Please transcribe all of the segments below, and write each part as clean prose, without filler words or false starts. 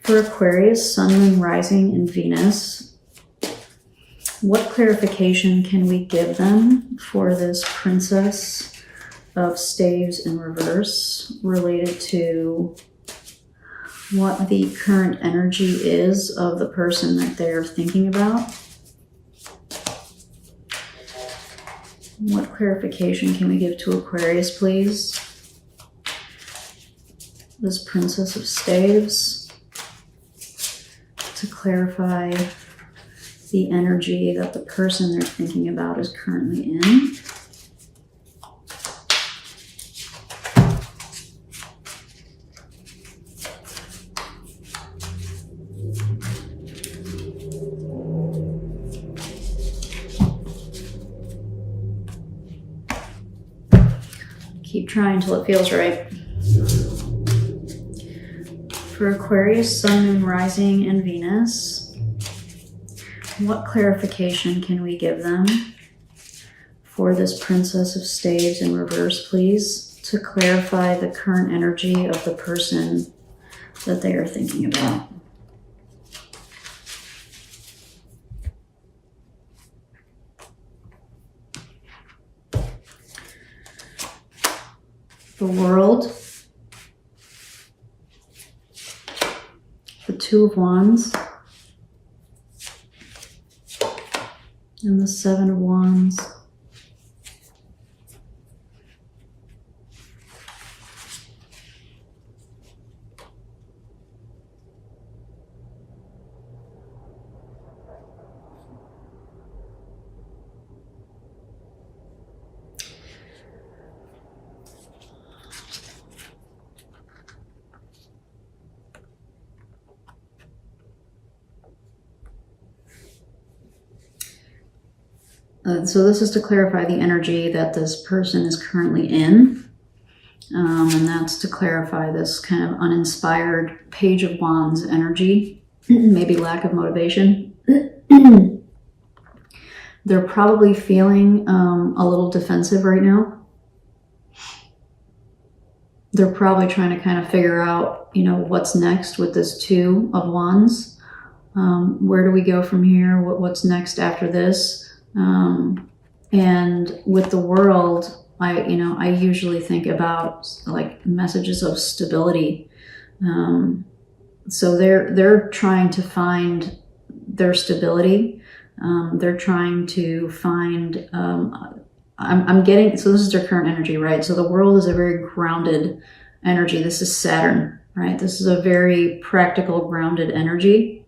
For Aquarius, Sun, Moon, Rising, and Venus, what clarification can we give them for this Princess of Staves in reverse related to what the current energy is of the person that they're thinking about? What clarification can we give to Aquarius, please? This Princess of Staves, to clarify the energy that the person they're thinking about is currently in. Keep trying till it feels right. For Aquarius, Sun, Moon, Rising, and Venus, what clarification can we give them for this Princess of Staves in reverse, please, to clarify the current energy of the person that they are thinking about? The World, the Two of Wands, and the Seven of Wands. So this is to clarify the energy that this person is currently in. And that's to clarify this kind of uninspired Page of Wands energy, maybe lack of motivation. They're probably feeling a little defensive right now. They're probably trying to kind of figure out, you know, what's next with this Two of Wands. Where do we go from here? What's next after this? And with the World, I usually think about like messages of stability. So they're trying to find their stability. They're trying to find, I'm getting, so this is their current energy, right? So the World is a very grounded energy. This is Saturn, right? This is a very practical, grounded energy.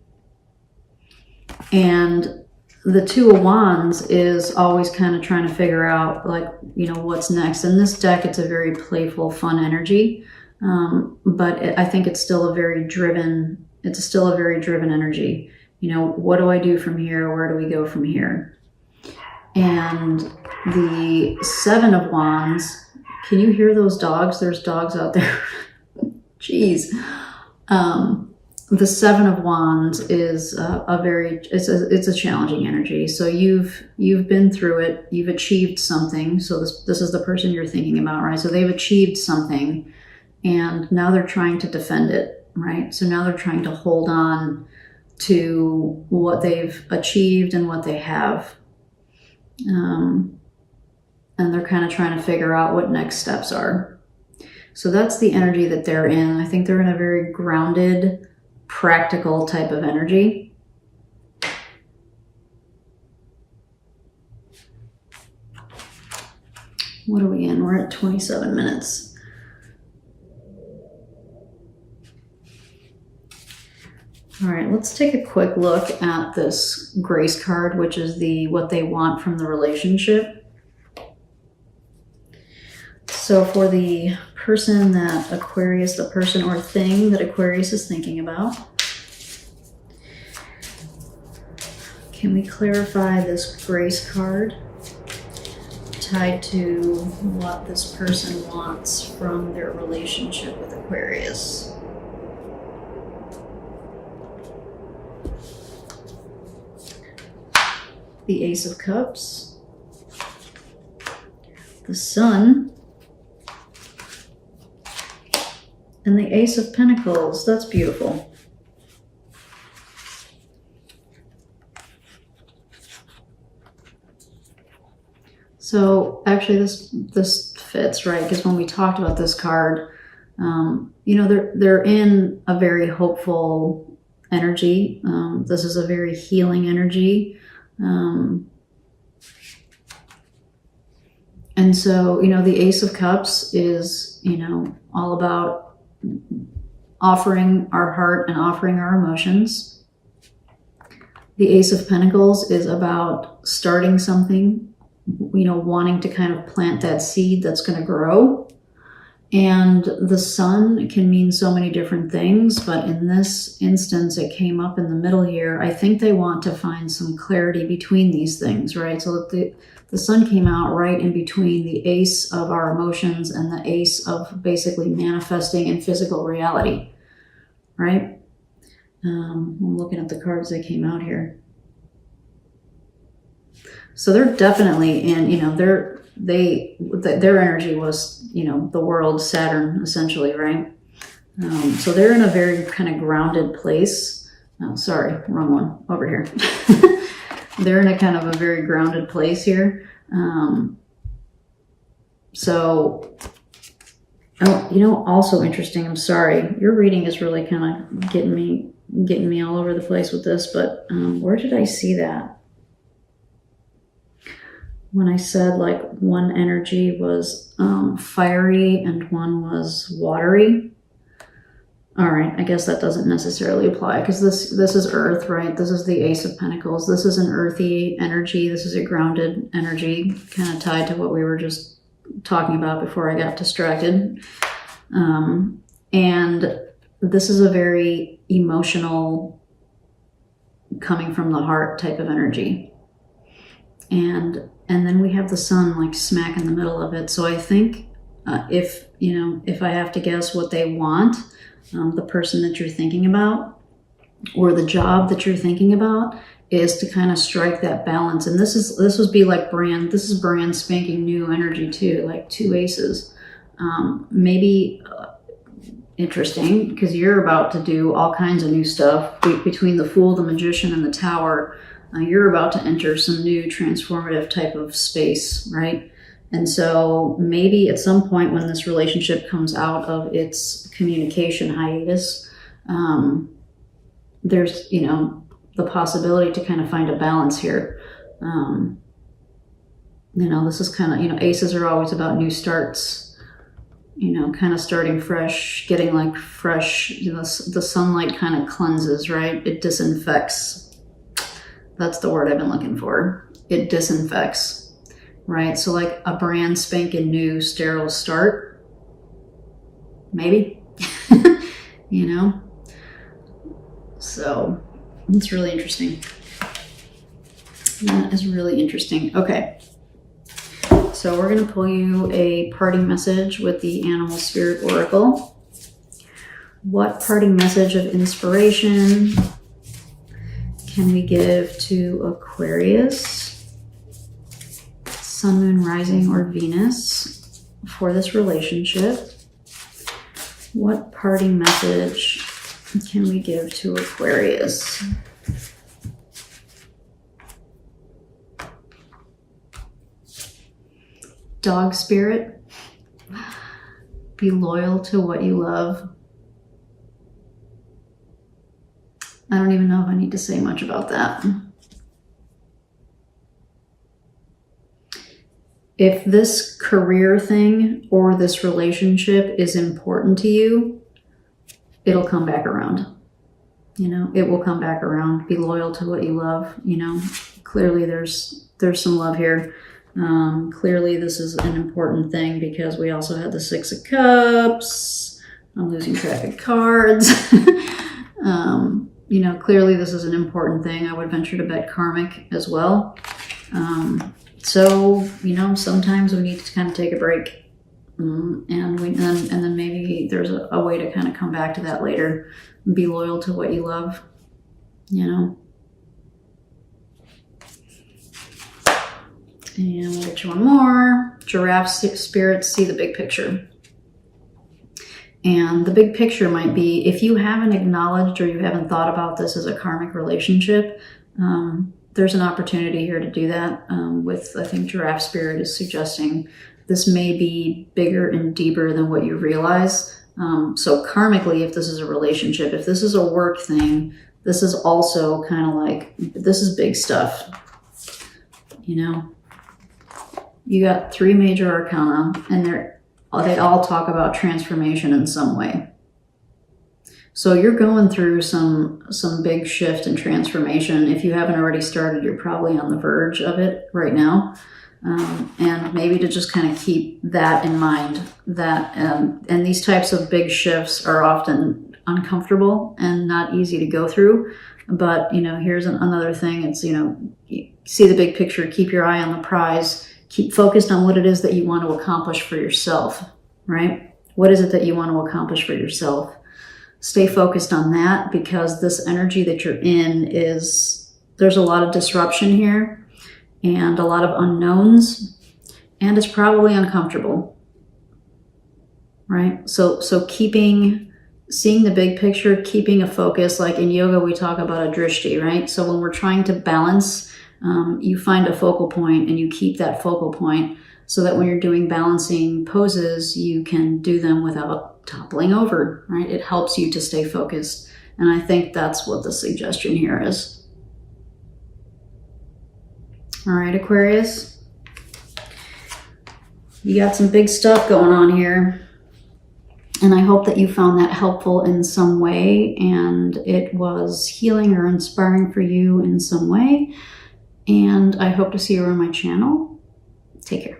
And the Two of Wands is always kind of trying to figure out, like, you know, what's next. In this deck, it's a very playful, fun energy. But I think it's still a very driven energy. You know, what do I do from here? Where do we go from here? And the Seven of Wands, can you hear those dogs? There's dogs out there. Jeez. The Seven of Wands is it's a challenging energy. So you've been through it, you've achieved something. So this is the person you're thinking about, right? So they've achieved something and now they're trying to defend it, right? So now they're trying to hold on to what they've achieved and what they have. And they're kind of trying to figure out what next steps are. So that's the energy that they're in. I think they're in a very grounded, practical type of energy. What are we in? We're at 27 minutes. All right, let's take a quick look at this Grace card, which is what they want from the relationship. So for the person that Aquarius, the person or thing that Aquarius is thinking about, can we clarify this Grace card tied to what this person wants from their relationship with Aquarius? The Ace of Cups, the Sun, and the Ace of Pentacles. That's beautiful. So actually this fits, right? Because when we talked about this card, you know, they're in a very hopeful energy. This is a very healing energy. And so, you know, the Ace of Cups is, you know, all about offering our heart and offering our emotions. The Ace of Pentacles is about starting something, you know, wanting to kind of plant that seed that's going to grow. And the Sun can mean so many different things, but in this instance, it came up in the middle here. I think they want to find some clarity between these things, right? So that the Sun came out right in between the Ace of our emotions and the Ace of basically manifesting in physical reality, right? I'm looking at the cards that came out here. So they're definitely in, you know, their energy was, you know, the world, Saturn, essentially, right? So they're in a very kind of grounded place. Oh, sorry, wrong one, over here. They're in a kind of a very grounded place here. So, oh, you know, also interesting, I'm sorry, your reading is really kind of getting me all over the place with this, but where did I see that? When I said like one energy was fiery and one was watery. All right, I guess that doesn't necessarily apply because this is Earth, right? This is the Ace of Pentacles. This is an earthy energy. This is a grounded energy, kind of tied to what we were just talking about before I got distracted. And this is a very emotional, coming from the heart type of energy. And then we have the Sun like smack in the middle of it. So I think if I have to guess what they want, the person that you're thinking about or the job that you're thinking about is to kind of strike that balance. And this would be like this is brand spanking new energy too, like two aces. Maybe interesting because you're about to do all kinds of new stuff between the Fool, the Magician, and the Tower. You're about to enter some new transformative type of space, right? And so maybe at some point when this relationship comes out of its communication hiatus, there's, you know, the possibility to kind of find a balance here. You know, this is kind of, you know, aces are always about new starts, you know, kind of starting fresh, getting like fresh, you know, the sunlight kind of cleanses, right? It disinfects. That's the word I've been looking for. It disinfects, right? So like a brand spanking new sterile start, maybe, you know? So it's really interesting. That is really interesting. Okay. So we're going to pull you a parting message with the Animal Spirit Oracle. What parting message of inspiration can we give to Aquarius, Sun, Moon, Rising, or Venus for this relationship? What parting message can we give to Aquarius? Dog spirit, be loyal to what you love. I don't even know if I need to say much about that. If this career thing or this relationship is important to you, it'll come back around. You know, it will come back around. Be loyal to what you love. You know, clearly there's some love here. Clearly this is an important thing because we also had the Six of Cups. I'm losing track of cards. You know, clearly this is an important thing. I would venture to bet karmic as well. So, you know, sometimes we need to kind of take a break. And then maybe there's a way to kind of come back to that later. Be loyal to what you love, you know. And we'll get you one more. Giraffe spirits see the big picture. And the big picture might be, if you haven't acknowledged or you haven't thought about this as a karmic relationship, there's an opportunity here to do that. With, I think Giraffe Spirit is suggesting this may be bigger and deeper than what you realize. So karmically, if this is a relationship, if this is a work thing, this is also kind of like, this is big stuff. You know, you got 3 major arcana, and they all talk about transformation in some way. So you're going through some big shift and transformation. If you haven't already started, you're probably on the verge of it right now. And maybe to just kind of keep that in mind, that and these types of big shifts are often uncomfortable and not easy to go through. But, you know, here's another thing. It's, you know, you see the big picture, keep your eye on the prize, keep focused on what it is that you want to accomplish for yourself, right? What is it that you want to accomplish for yourself? Stay focused on that, because this energy that you're in there's a lot of disruption here and a lot of unknowns, and it's probably uncomfortable, right? So seeing the big picture, keeping a focus, like in yoga, we talk about a drishti, right? So when we're trying to balance, you find a focal point and you keep that focal point so that when you're doing balancing poses, you can do them without toppling over, right? It helps you to stay focused. And I think that's what the suggestion here is. All right, Aquarius, you got some big stuff going on here. And I hope that you found that helpful in some way, and it was healing or inspiring for you in some way. And I hope to see you on my channel. Take care.